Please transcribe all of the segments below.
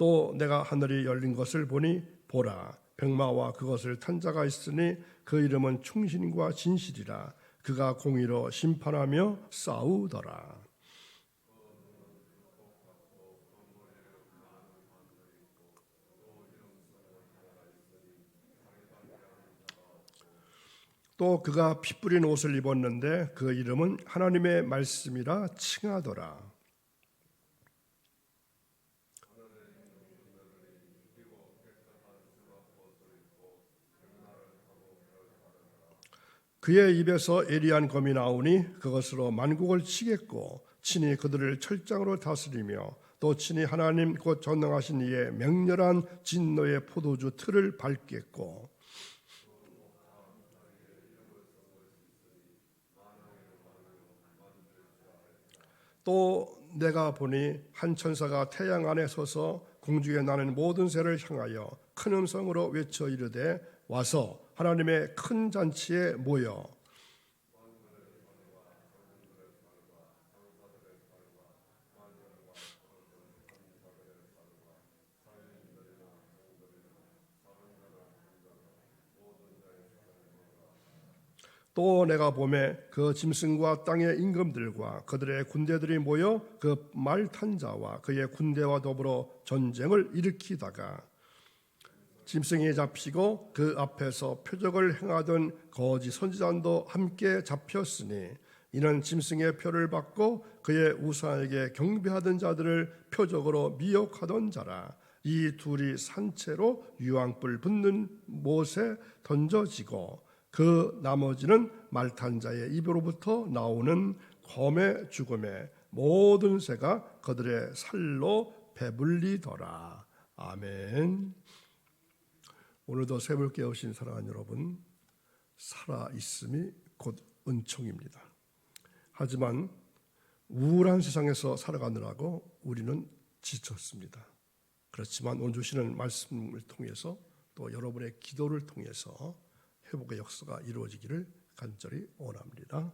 또 내가 하늘이 열린 것을 보니 보라 백마와 그것을 탄 자가 있으니 그 이름은 충신과 진실이라. 그가 공의로 심판하며 싸우더라. 또 그가 피 뿌린 옷을 입었는데 그 이름은 하나님의 말씀이라 칭하더라. 그의 입에서 예리한 검이 나오니 그것으로 만국을 치겠고 친히 그들을 철장으로 다스리며 또 친히 하나님 곧 전능하신 이의 맹렬한 진노의 포도주 틀을 밟겠고 또 내가 보니 한 천사가 태양 안에 서서 공중에 나는 모든 새를 향하여 큰 음성으로 외쳐 이르되 와서 하나님의 큰 잔치에 모여 또 내가 보매 그 짐승과 땅의 임금들과 그들의 군대들이 모여 그 말 탄 자와 그의 군대와 더불어 전쟁을 일으키다가 짐승이 잡히고 그 앞에서 표적을 행하던 거짓 선지자도 함께 잡혔으니 이는 짐승의 표를 받고 그의 우상에게 경배하던 자들을 표적으로 미혹하던 자라. 이 둘이 산채로 유황불 붙는 못에 던져지고 그 나머지는 말탄 자의 입으로부터 나오는 검의 죽음에 모든 새가 그들의 살로 배불리더라. 아멘. 오늘도 새벽 깨우신 사랑하는 여러분, 살아있음이 곧 은총입니다. 하지만 우울한 세상에서 살아가느라고 우리는 지쳤습니다. 그렇지만 오늘 주시는 말씀을 통해서 또 여러분의 기도를 통해서 회복의 역사가 이루어지기를 간절히 원합니다.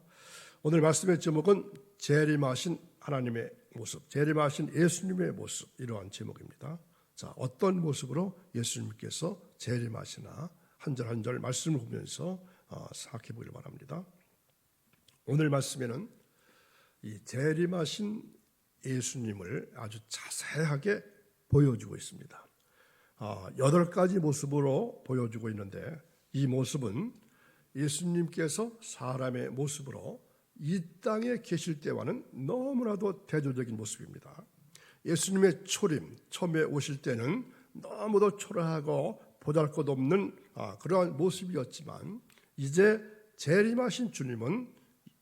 오늘 말씀의 제목은 재림하신 하나님의 모습, 재림하신 예수님의 모습, 이러한 제목입니다. 자, 어떤 모습으로 예수님께서 재림하시나 한 절 한 절 말씀을 보면서 생각해 보기를 바랍니다. 오늘 말씀에는 이 재림하신 예수님을 아주 자세하게 보여주고 있습니다. 8가지 모습으로 보여주고 있는데 이 모습은 예수님께서 사람의 모습으로 이 땅에 계실 때와는 너무나도 대조적인 모습입니다. 예수님의 초림, 처음에 오실 때는 너무도 초라하고 보잘것없는 그러한 모습이었지만 이제 재림하신 주님은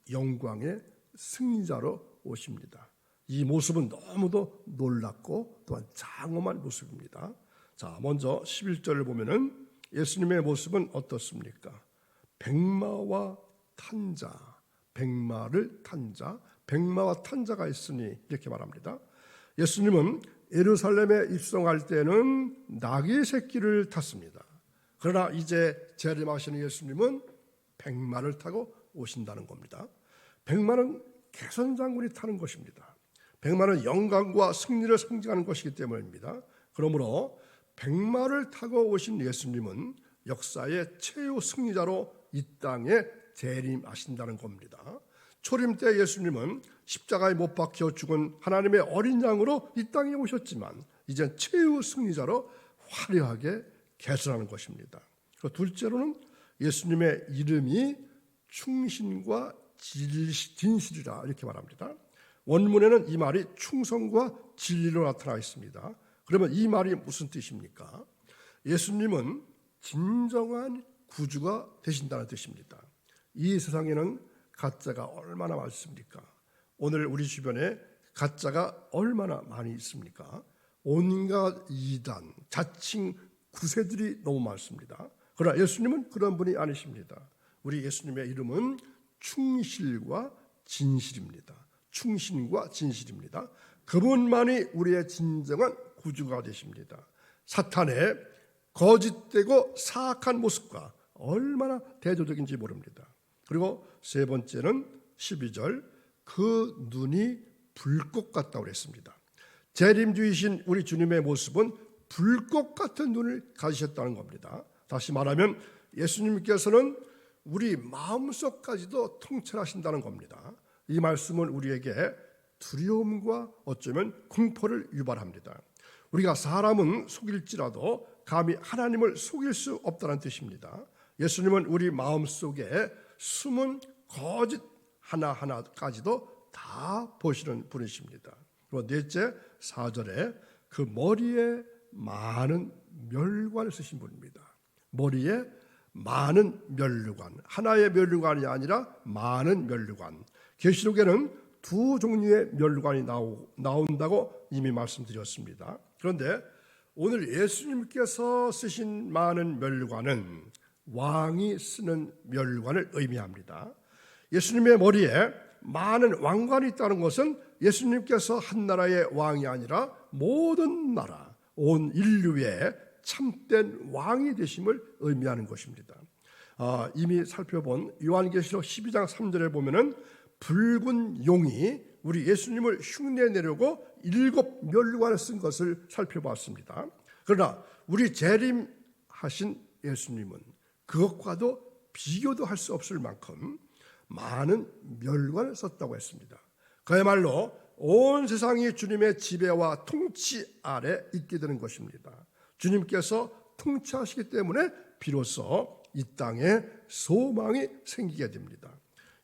영광의 승리자로 오십니다. 이 모습은 너무도 놀랍고 또한 장엄한 모습입니다. 자, 먼저 11절을 보면은 예수님의 모습은 어떻습니까? 백마와 탄 자, 백마를 탄 자, 백마와 탄 자가 있으니 이렇게 말합니다. 예수님은 예루살렘에 입성할 때는 나귀 새끼를 탔습니다. 그러나 이제 재림하시는 예수님은 백마를 타고 오신다는 겁니다. 백마는 개선장군이 타는 것입니다. 백마는 영광과 승리를 상징하는 것이기 때문입니다. 그러므로 백마를 타고 오신 예수님은 역사의 최후 승리자로 이 땅에 재림하신다는 겁니다. 초림 때 예수님은 십자가에 못 박혀 죽은 하나님의 어린 양으로 이 땅에 오셨지만 이제 최후 승리자로 화려하게 개선하는 것입니다. 둘째로는 예수님의 이름이 충신과 진실이라 이렇게 말합니다. 원문에는 이 말이 충성과 진리로 나타나 있습니다. 그러면 이 말이 무슨 뜻입니까? 예수님은 진정한 구주가 되신다는 뜻입니다. 이 세상에는 가짜가 얼마나 많습니까? 오늘 우리 주변에 가짜가 얼마나 많이 있습니까? 온갖 이단, 자칭 구세들이 너무 많습니다. 그러나 예수님은 그런 분이 아니십니다. 우리 예수님의 이름은 충실과 진실입니다. 충신과 진실입니다. 그분만이 우리의 진정한 구주가 되십니다. 사탄의 거짓되고 사악한 모습과 얼마나 대조적인지 모릅니다. 그리고 세 번째는 12절 그 눈이 불꽃 같다고 그랬습니다. 재림주이신 우리 주님의 모습은 불꽃 같은 눈을 가지셨다는 겁니다. 다시 말하면 예수님께서는 우리 마음속까지도 통찰하신다는 겁니다. 이 말씀은 우리에게 두려움과 어쩌면 공포를 유발합니다. 우리가 사람은 속일지라도 감히 하나님을 속일 수 없다는 뜻입니다. 예수님은 우리 마음속에 숨은 거짓 하나하나까지도 다 보시는 분이십니다. 그리고 넷째 4절에 그 머리에 많은 멸관을 쓰신 분입니다. 머리에 많은 멸류관, 하나의 멸류관이 아니라 많은 멸류관. 계시록에는 두 종류의 멸류관이 나온다고 이미 말씀드렸습니다. 그런데 오늘 예수님께서 쓰신 많은 멸류관은 왕이 쓰는 멸류관을 의미합니다. 예수님의 머리에 많은 왕관이 있다는 것은 예수님께서 한 나라의 왕이 아니라 모든 나라, 온 인류의 참된 왕이 되심을 의미하는 것입니다. 이미 살펴본 요한계시록 12장 3절에 보면은 붉은 용이 우리 예수님을 흉내내려고 7 멸류관을 쓴 것을 살펴봤습니다. 그러나 우리 재림하신 예수님은 그것과도 비교도 할 수 없을 만큼 많은 멸관을 썼다고 했습니다. 그야말로 온 세상이 주님의 지배와 통치 아래 있게 되는 것입니다. 주님께서 통치하시기 때문에 비로소 이 땅에 소망이 생기게 됩니다.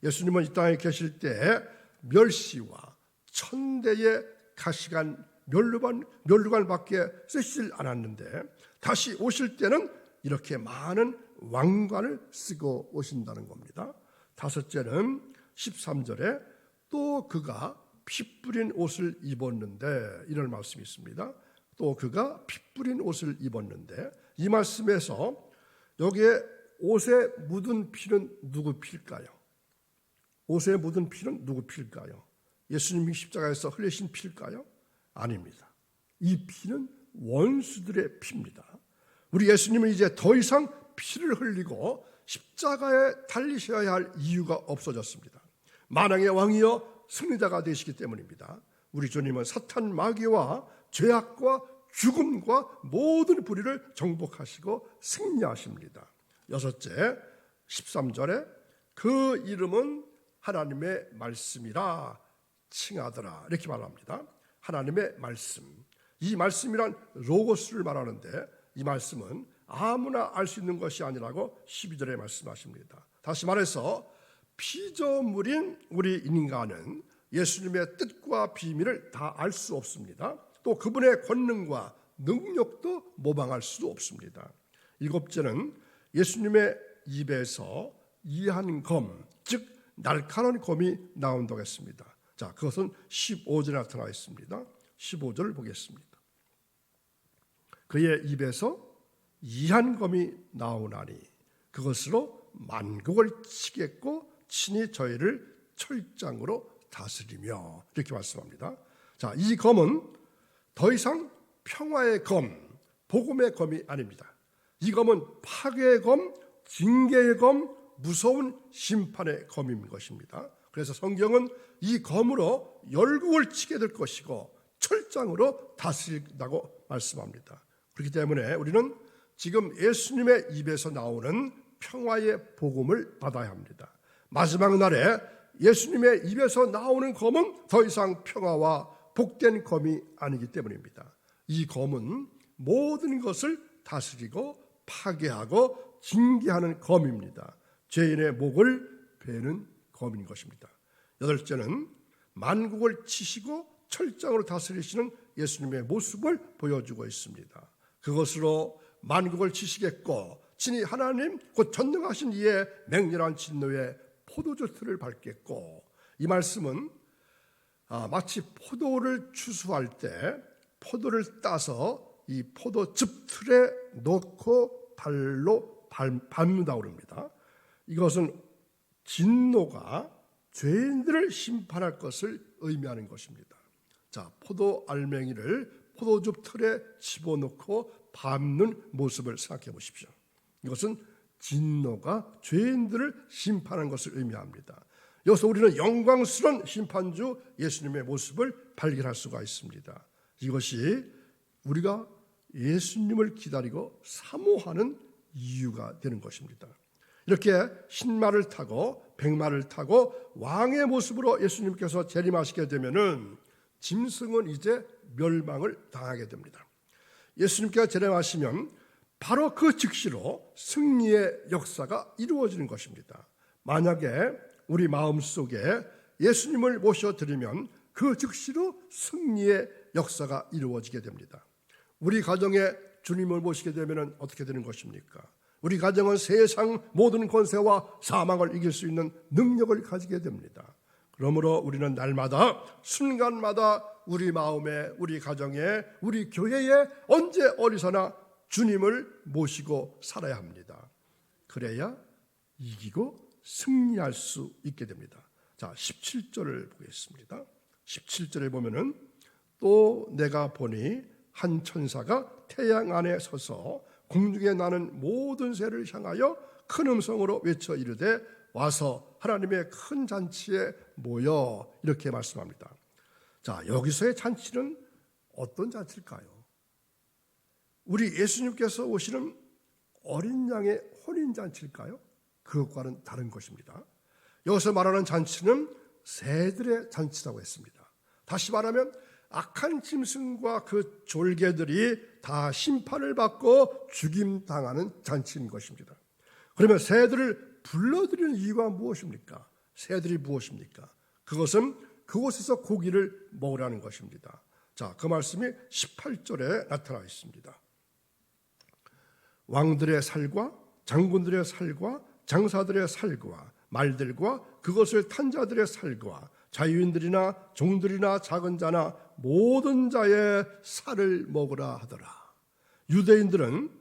예수님은 이 땅에 계실 때 멸시와 천대의 가시관 멸류관밖에 쓰시질 않았는데 다시 오실 때는 이렇게 많은 왕관을 쓰고 오신다는 겁니다. 다섯째는 13절에 또 그가 피 뿌린 옷을 입었는데 이런 말씀이 있습니다. 또 그가 피 뿌린 옷을 입었는데 이 말씀에서 여기에 옷에 묻은 피는 누구 피일까요? 옷에 묻은 피는 누구 피일까요? 예수님이 십자가에서 흘리신 피일까요? 아닙니다. 이 피는 원수들의 피입니다. 우리 예수님은 이제 더 이상 피를 흘리고 십자가에 달리셔야 할 이유가 없어졌습니다. 만왕의 왕이여 승리자가 되시기 때문입니다. 우리 주님은 사탄 마귀와 죄악과 죽음과 모든 불의를 정복하시고 승리하십니다. 여섯째 13절에 그 이름은 하나님의 말씀이라 칭하더라 이렇게 말합니다. 하나님의 말씀, 이 말씀이란 로고스를 말하는데 이 말씀은 아무나 알 수 있는 것이 아니라고 12절에 말씀하십니다. 다시 말해서 피조물인 우리 인간은 예수님의 뜻과 비밀을 다 알 수 없습니다. 또 그분의 권능과 능력도 모방할 수도 없습니다. 일곱째는 예수님의 입에서 이한 검, 즉 날카로운 검이 나온다고 했습니다. 자, 그것은 15절에 나타나 있습니다. 15절을 보겠습니다. 그의 입에서 이한 검이 나오나니 그것으로 만국을 치겠고 친히 저희를 철장으로 다스리며 이렇게 말씀합니다. 자, 이 검은 더 이상 평화의 검, 복음의 검이 아닙니다. 이 검은 파괴의 검, 징계의 검, 무서운 심판의 검인 것입니다. 그래서 성경은 이 검으로 열국을 치게 될 것이고 철장으로 다스린다고 말씀합니다. 그렇기 때문에 우리는 지금 예수님의 입에서 나오는 평화의 복음을 받아야 합니다. 마지막 날에 예수님의 입에서 나오는 검은 더 이상 평화와 복된 검이 아니기 때문입니다. 이 검은 모든 것을 다스리고 파괴하고 징계하는 검입니다. 죄인의 목을 베는 검인 것입니다. 여덟째는 만국을 치시고 철장으로 다스리시는 예수님의 모습을 보여주고 있습니다. 그것으로 만국을 치시겠고 친히 하나님 곧 전능하신 이의 맹렬한 진노의 포도주 틀을 밟겠고, 이 말씀은 마치 포도를 추수할 때 포도를 따서 이 포도즙 틀에 넣고 발로 밟는다고 합니다. 이것은 진노가 죄인들을 심판할 것을 의미하는 것입니다. 자, 포도 알맹이를 포도즙 틀에 집어넣고 밟는 모습을 생각해 보십시오. 이것은 진노가 죄인들을 심판하는 것을 의미합니다. 여기서 우리는 영광스러운 심판주 예수님의 모습을 발견할 수가 있습니다. 이것이 우리가 예수님을 기다리고 사모하는 이유가 되는 것입니다. 이렇게 신말을 타고 백마를 타고 왕의 모습으로 예수님께서 재림하시게 되면은 짐승은 이제 멸망을 당하게 됩니다. 예수님께서 재림하시면 바로 그 즉시로 승리의 역사가 이루어지는 것입니다. 만약에 우리 마음속에 예수님을 모셔드리면 그 즉시로 승리의 역사가 이루어지게 됩니다. 우리 가정에 주님을 모시게 되면 어떻게 되는 것입니까? 우리 가정은 세상 모든 권세와 사망을 이길 수 있는 능력을 가지게 됩니다. 그러므로 우리는 날마다 순간마다 우리 마음에, 우리 가정에, 우리 교회에 언제 어디서나 주님을 모시고 살아야 합니다. 그래야 이기고 승리할 수 있게 됩니다. 자, 17절을 보겠습니다. 17절에 보면은 또 내가 보니 한 천사가 태양 안에 서서 공중에 나는 모든 새를 향하여 큰 음성으로 외쳐 이르되 와서 하나님의 큰 잔치에 모여, 이렇게 말씀합니다. 자, 여기서의 잔치는 어떤 잔치일까요? 우리 예수님께서 오시는 어린 양의 혼인 잔치일까요? 그것과는 다른 것입니다. 여기서 말하는 잔치는 새들의 잔치라고 했습니다. 다시 말하면 악한 짐승과 그 졸개들이 다 심판을 받고 죽임당하는 잔치인 것입니다. 그러면 새들을 불러들이는 이유가 무엇입니까? 새들이 무엇입니까? 그것은 그곳에서 고기를 먹으라는 것입니다. 자, 그 말씀이 18절에 나타나 있습니다. 왕들의 살과 장군들의 살과 장사들의 살과 말들과 그것을 탄 자들의 살과 자유인들이나 종들이나 작은 자나 모든 자의 살을 먹으라 하더라. 유대인들은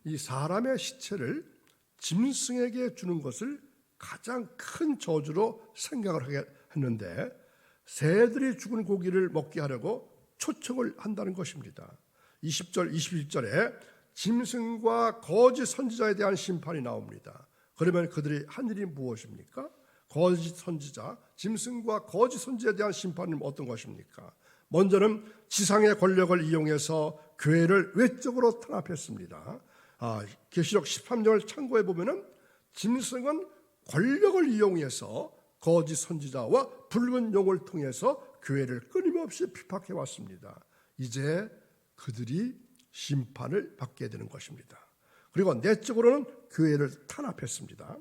이 사람의 시체를 짐승에게 주는 것을 가장 큰 저주로 생각을 하게 했는데 새들이 죽은 고기를 먹게 하려고 초청을 한다는 것입니다. 20절, 21절에 짐승과 거짓 선지자에 대한 심판이 나옵니다. 그러면 그들이 한 일이 무엇입니까? 거짓 선지자, 짐승과 거짓 선지자에 대한 심판은 어떤 것입니까? 먼저는 지상의 권력을 이용해서 교회를 외적으로 탄압했습니다. 계시록 13장을 참고해 보면은 짐승은 권력을 이용해서 거짓 선지자와 붉은 용을 통해서 교회를 끊임없이 비박해 왔습니다. 이제 그들이 심판을 받게 되는 것입니다. 그리고 내적으로는 교회를 탄압했습니다.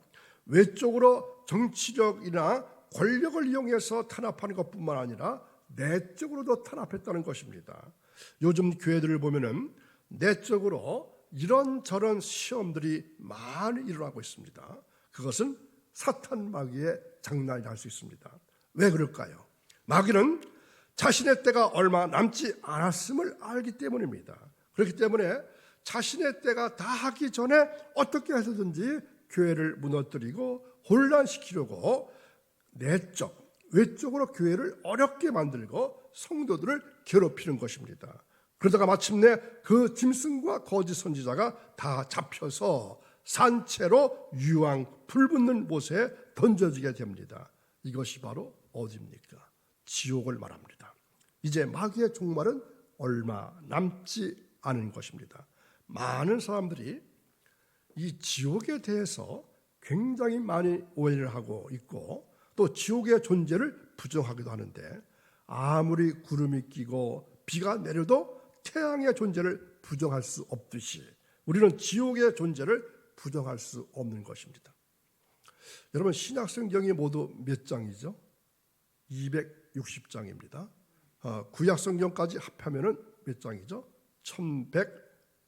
외적으로 정치력이나 권력을 이용해서 탄압하는 것뿐만 아니라 내적으로도 탄압했다는 것입니다. 요즘 교회들을 보면은 내적으로 이런저런 시험들이 많이 일어나고 있습니다. 그것은 사탄 마귀의 장난이라 할 수 있습니다. 왜 그럴까요? 마귀는 자신의 때가 얼마 남지 않았음을 알기 때문입니다. 그렇기 때문에 자신의 때가 다하기 전에 어떻게 해서든지 교회를 무너뜨리고 혼란시키려고 내적, 외적으로 교회를 어렵게 만들고 성도들을 괴롭히는 것입니다. 그러다가 마침내 그 짐승과 거짓 선지자가 다 잡혀서 산채로 유황 불붙는 못에 던져지게 됩니다. 이것이 바로 어디입니까? 지옥을 말합니다. 이제 마귀의 종말은 얼마 남지 않은 것입니다. 많은 사람들이 이 지옥에 대해서 굉장히 많이 오해를 하고 있고 또 지옥의 존재를 부정하기도 하는데 아무리 구름이 끼고 비가 내려도 태양의 존재를 부정할 수 없듯이 우리는 지옥의 존재를 부정할 수 없는 것입니다. 여러분 신약 성경이 모두 몇 장이죠? 260장입니다. 구약 성경까지 합하면은 몇 장이죠?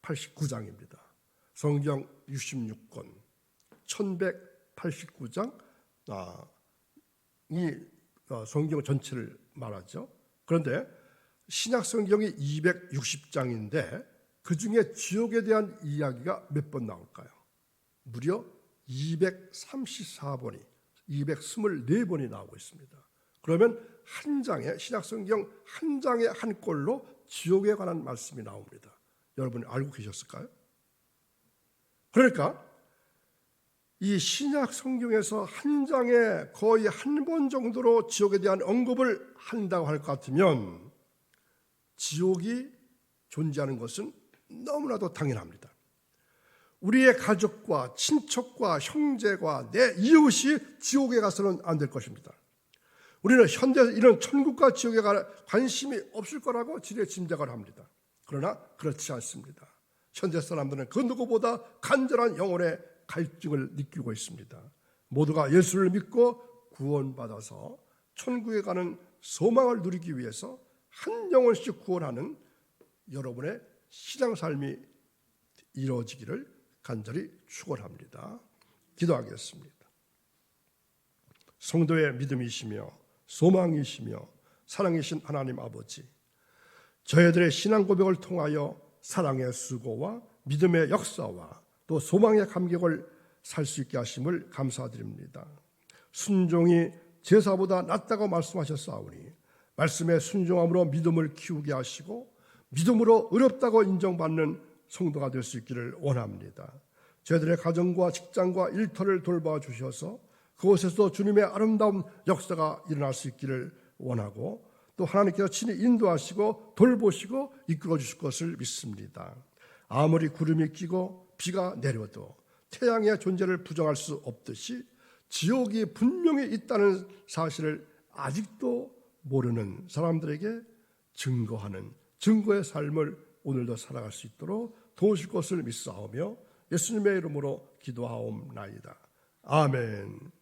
1189장입니다. 성경 66권 1189장 이 성경 전체를 말하죠. 그런데 신약 성경이 260장인데 그 중에 지옥에 대한 이야기가 몇 번 나올까요? 무려 234번이 224번이 나오고 있습니다. 그러면 한 장에 신약 성경 한 장에 한 꼴로 지옥에 관한 말씀이 나옵니다. 여러분이 알고 계셨을까요? 그러니까 이 신약 성경에서 한 장에 거의 한 번 정도로 지옥에 대한 언급을 한다고 할 것 같으면 지옥이 존재하는 것은 너무나도 당연합니다. 우리의 가족과 친척과 형제와 내 이웃이 지옥에 가서는 안 될 것입니다. 우리는 현재 이런 천국과 지옥에 관심이 없을 거라고 지레 짐작을 합니다. 그러나 그렇지 않습니다. 현재 사람들은 그 누구보다 간절한 영혼의 갈증을 느끼고 있습니다. 모두가 예수를 믿고 구원받아서 천국에 가는 소망을 누리기 위해서 한 영혼씩 구원하는 여러분의 신앙삶이 이루어지기를 간절히 축원합니다. 기도하겠습니다. 성도의 믿음이시며 소망이시며 사랑이신 하나님 아버지, 저희들의 신앙 고백을 통하여 사랑의 수고와 믿음의 역사와 또 소망의 감격을 살 수 있게 하심을 감사드립니다. 순종이 제사보다 낫다고 말씀하셨사오니 말씀에 순종함으로 믿음을 키우게 하시고 믿음으로 어렵다고 인정받는 성도가 될 수 있기를 원합니다. 저희들의 가정과 직장과 일터를 돌봐 주셔서 그곳에서 주님의 아름다운 역사가 일어날 수 있기를 원하고 또 하나님께서 친히 인도하시고 돌보시고 이끌어 주실 것을 믿습니다. 아무리 구름이 끼고 비가 내려도 태양의 존재를 부정할 수 없듯이 지옥이 분명히 있다는 사실을 아직도 모르는 사람들에게 증거하는 증거의 삶을 오늘도 살아갈 수 있도록 도우실 것을 믿사오며 예수님의 이름으로 기도하옵나이다. 아멘.